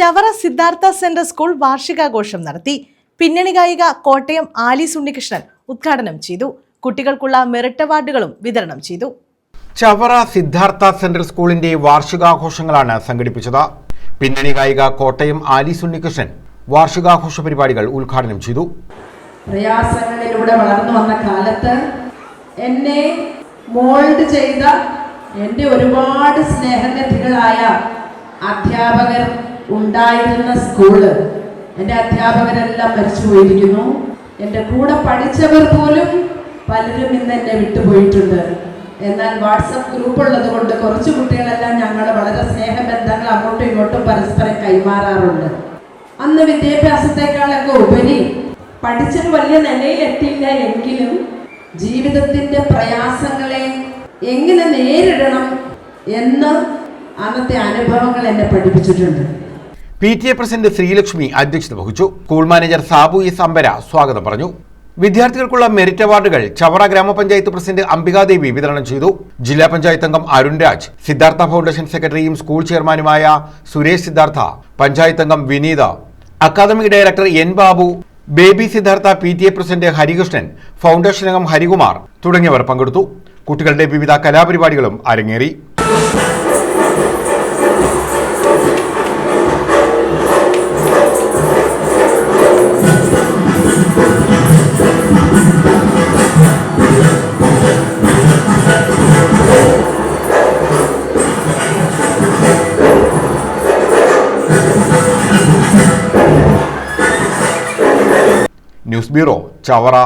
Chavara Siddhartha centre school വാർഷികാഘോഷം നടത്തി. പിന്നണി ഗായിക കോട്ടയം ആലീസ് ഉണ്ണികൃഷ്ണൻ ഉദ്ഘാടനം ചെയ്തു. കുട്ടികൾക്കുള്ള മെറിറ്റ് അവാർഡുകളും വിതരണം ചെയ്തു. ചവറ സിദ്ധാർത്ഥ സെന്റർ സ്കൂളിന്റെ വാർഷികാഘോഷങ്ങളാണ് സംഘടിപ്പിച്ചത്. പിന്നണി ഗായിക കോട്ടയം ആലീസ് ഉണ്ണികൃഷ്ണൻ വാർഷികാഘോഷ പരിപാടികൾ ഉദ്ഘാടനം ചെയ്തു. പ്രയാസങ്ങളിലൂടെ വളർന്നു വന്ന കാലത്ത് എന്നെ മോൾഡ് ചെയ്ത എൻ്റെ ഒരുപാട് സ്നേഹനിധികളായ അധ്യാപകർ ഉണ്ടായിരുന്ന സ്കൂള്, എൻ്റെ അധ്യാപകരെല്ലാം മരിച്ചു പോയിരിക്കുന്നു. എൻ്റെ കൂടെ പഠിച്ചവർ പോലും പലരും ഇന്ന് എന്നെ വിട്ടുപോയിട്ടുണ്ട്. എന്നാൽ വാട്സപ്പ് ഗ്രൂപ്പ് ഉള്ളത് കൊണ്ട് കുറച്ച് കുട്ടികളെല്ലാം ഞങ്ങൾ വളരെ സ്നേഹബന്ധങ്ങൾ അങ്ങോട്ടും ഇങ്ങോട്ടും പരസ്പരം കൈമാറാറുണ്ട്. അന്ന് വിദ്യാഭ്യാസത്തെക്കാളൊക്കെ ഉപരി പഠിച്ചൊരു വലിയ നിലയിലെത്തിയില്ല എങ്കിലും ജീവിതത്തിൻ്റെ പ്രയാസങ്ങളെ എങ്ങനെ നേരിടണം എന്ന് അന്നത്തെ അനുഭവങ്ങൾ എന്നെ പഠിപ്പിച്ചിട്ടുണ്ട്. PTA പ്രസിഡന്റ് ശ്രീലക്ഷ്മി അധ്യക്ഷത വഹിച്ചു. സ്കൂൾ മാനേജർ സാബു എസ് അമ്പര സ്വാഗതം പറഞ്ഞു. വിദ്യാർത്ഥികൾക്കുള്ള മെറിറ്റ് അവാർഡുകൾ ചവറ ഗ്രാമപഞ്ചായത്ത് പ്രസിഡന്റ് അംബികാദേവി വിതരണം ചെയ്തു. ജില്ലാ പഞ്ചായത്ത് അംഗം അരുൺ രാജ്, സിദ്ധാർത്ഥ ഫൗണ്ടേഷൻ സെക്രട്ടറിയും സ്കൂൾ ചെയർമാനുമായ സുരേഷ് സിദ്ധാർത്ഥ, പഞ്ചായത്ത് അംഗം Vineetha, academic director N Babu, Baby Siddhartha, PTA president Harikrishnan, foundation അംഗം ഹരികുമാർ തുടങ്ങിയവർ പങ്കെടുത്തു. കുട്ടികളുടെ വിവിധ കലാപരിപാടികളും അരങ്ങേറി. News bureau, Chavara.